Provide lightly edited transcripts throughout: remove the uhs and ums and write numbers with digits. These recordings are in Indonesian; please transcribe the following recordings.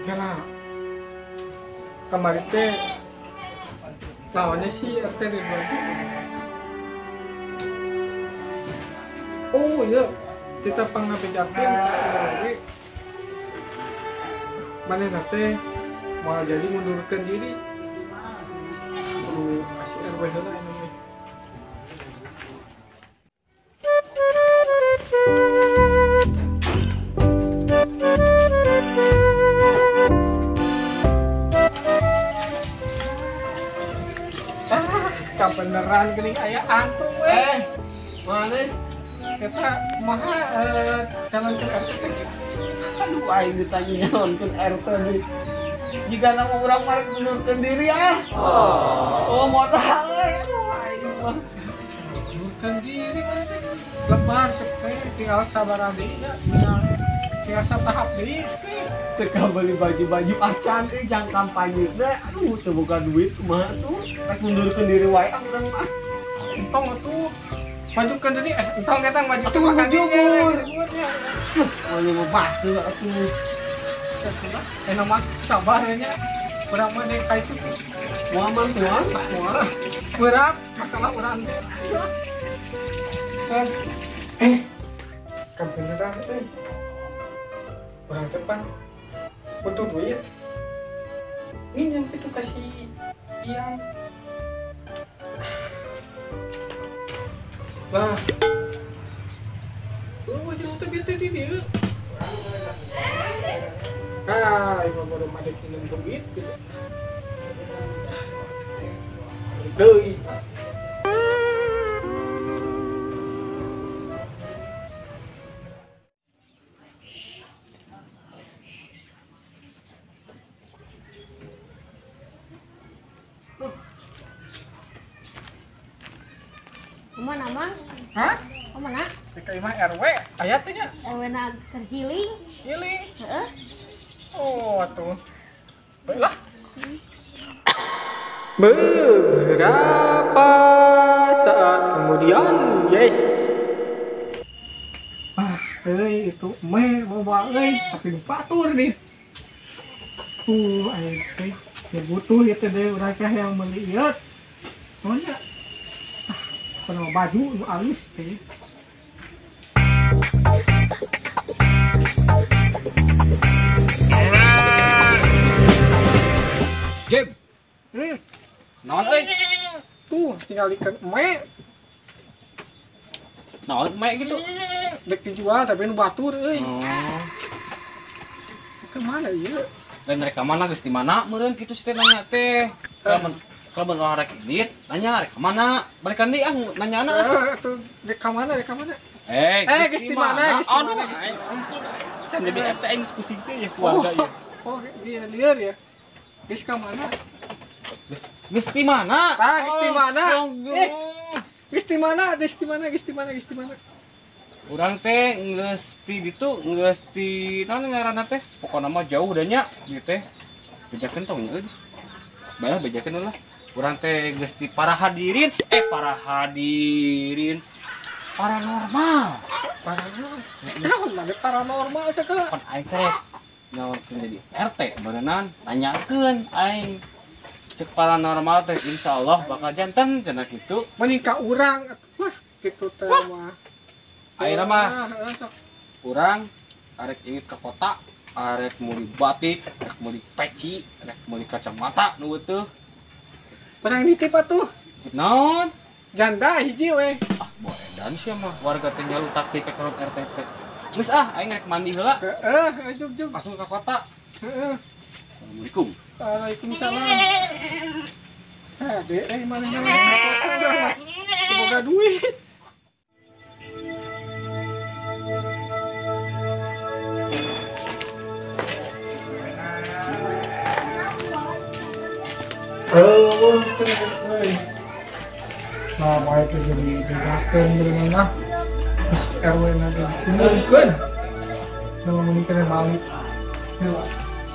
Karena kemarin teh lawannya si RT Ridwan. Oh iya, kita pernah bejakin mana nanti mau jadi mundurkan diri. Kasih RW dulu ini. Beneran gini ayah antum mana? Kita maha calon ke RT. Aduh, aing ditanya nonton RT nih. Jika nama orang marek mundurkan diri ah. Oh modal aing mah. Mundurkan diri lebar sekali tinggal sabar abisnya tinggal tahap diri. Teka beli baju-baju acan jang kampanye teh. Aduh, teu boga duit kumaha tuh. Rek mundurkeun diri wae urang mah. Entong atuh majukan diri entong kita majukan Atuh makan jubur. Mau mau bakso atuh. Nama sabarnya urang mah dek ka itu Moal mantuan. moal berat masalah urang kan beneran urang depan butuh duit ini yang itu kasih yang lah jangan terbiasa di dia ibu baru ada minum duit gitu doi Kemana mang? hah? Kemana? TKI mah RW ayatnya Ewena terhealing? healing Heeh. oh tuh baiklah beberapa saat kemudian yes itu bawa tapi lupa tur nih ya butuh itu deh mereka yang melihat mana penuh baju lu alis teh Jim. Naon euy? tuh tinggal ikan Naon gitu? dek dijual tapi nu batur euy Oh. kemana ieu Dan mereka mana geus di mana meureun kitu teh nanya teh. Kalau rek edit, nanya rek mana? Balikan deui nanyana. tuh dek ka mana Geus di mana Kan jadi RT aing pusing teh ya keluarga ya. oh dia liar ya geus ka mana Geus di mana? geus di mana Astaga. geus di mana Urang teh geus di ditu, geus di naon ngaranna teh? Pokona mah jauh da nya ieu teh. Bejakeun tong nya euy. Bae bejakeun lah. Urang teh geus di paranormal. naon mah paranormal sakala Pan aing teh ngawarkeun jadi RT berenang nanyakeun aing cek paranormal teh insyaallah bakal janten cenah kitu. mending ka urang atuh kitu teh mah Ayeuna mah urang arek ingin ke kota, arek meuli batik, arek meuli peci, arek meuli kacamata nu teu. Orang nitip atuh Naon? janda hiji we Boleh dan sia mah warga teh nyalu taktik ke kolom RT teh. Geus aing rek mandi heula. jug Langsung ke kota. heeh Assalamualaikum. Waalaikumsalam. Dek, mana semoga duit. Nah, baik jadi dijakeun beunang ah. Terus RW nanti kumpulkeun. Kalau mungkin balik.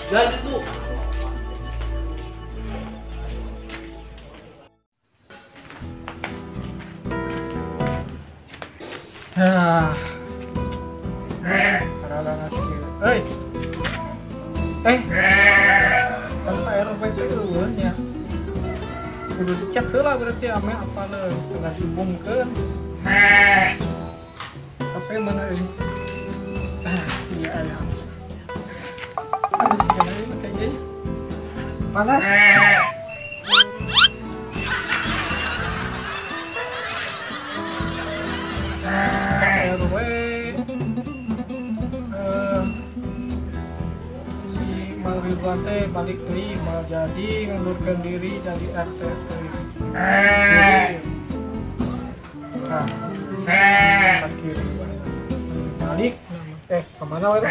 Jadi tuh. Hah. Ada nasi. Hei. Kan Pak RW itu eueuhnya. Kudu dicek heula berarti ame apa le sudah diumumkeun. Tapi mana ini? Iya aya. Ada sih kan ini kayak gini. Panas. RW si Mang Ridwan teh balik deui malah jadi ngundurkeun diri jadi RT teh. Nah, tempat kiri balik kemana wae?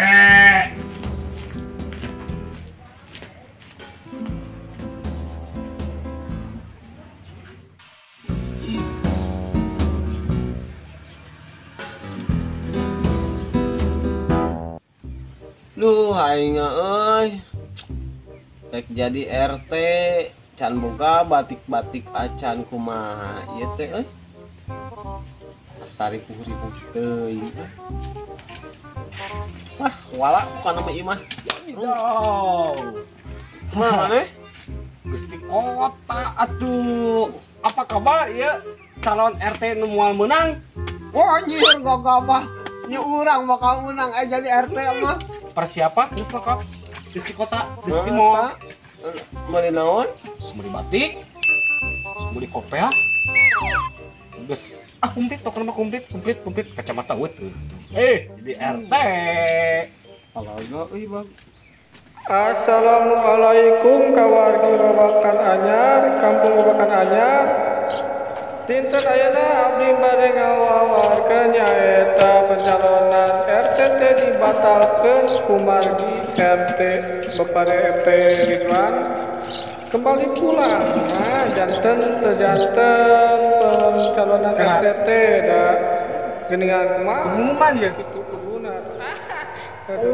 Duh aing euy. Rek jadi RT can boga batik-batik acan kumaha ieu teh euy. Saripung-ripung teuing. Wah, wala bukan nama imah. Mana? Gusti Kota atuh. Apa kabar ya calon RT nu moal menang? Wah anjir gak apa. Ini urang bakal menang jadi RT mah. Persiapan geus lengkap. Gusti Kota, Gusti moal. Mari naon? Semuri batik. Semuri kopea. Geus komplit token mah komplit kacamata wet. Jadi RT. Alaga euy bang. Assalamualaikum kawargi Babakan Anyar, Kampung Babakan Anyar. Dinten ayeuna abdi bade ngawawarkeun nyaeta pencalonan RT dibatalkeun ku margi RT Bapak RT Ridwan kembali pulang. Nah, janten pencalonan RT da geuningan kumaha pengumuman ya kitu kuduna.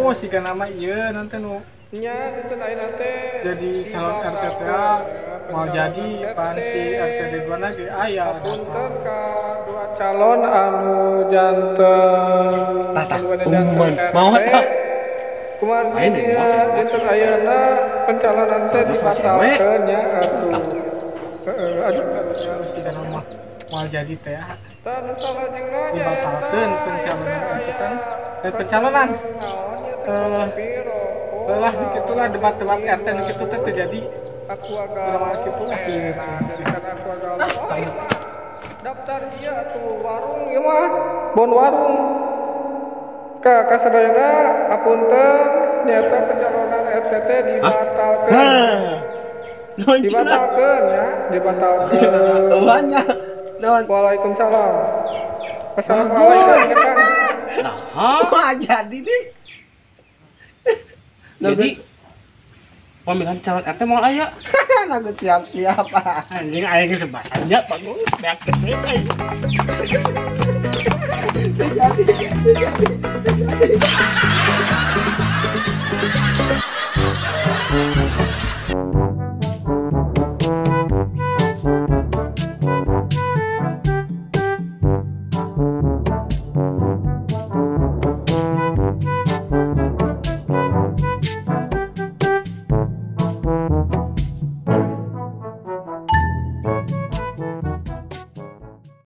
Oh, sika nama ieu nanti nu nya dinten ayeuna teh jadi calon RT mau jadi pan si RT Ridwan lagi aya punten ka dua calon anu janten pengumuman mau tah kumaha dinten ayeuna pencalonan teh dibatalkeun nya aduh sika nama mau jadi teh tan salajengna dibatalkeun pencalonan itu kan pencalonan lah gitulah debat-debat RT gitu teh terjadi aku agak gitulah karena aku agak daftar dia tuh warung ya mah bon warung ka kasadayana apunten nyata pencalonan RT dibatalkeun dibatalkeun Tuhannya naon? Waalaikumsalam. Assalamualaikum. Nah, jadi nih. Jadi pemilihan calon RT mau aya. Naga siap-siap. Anjing aya geus sebahannya bagus beak gede euy. Jadi.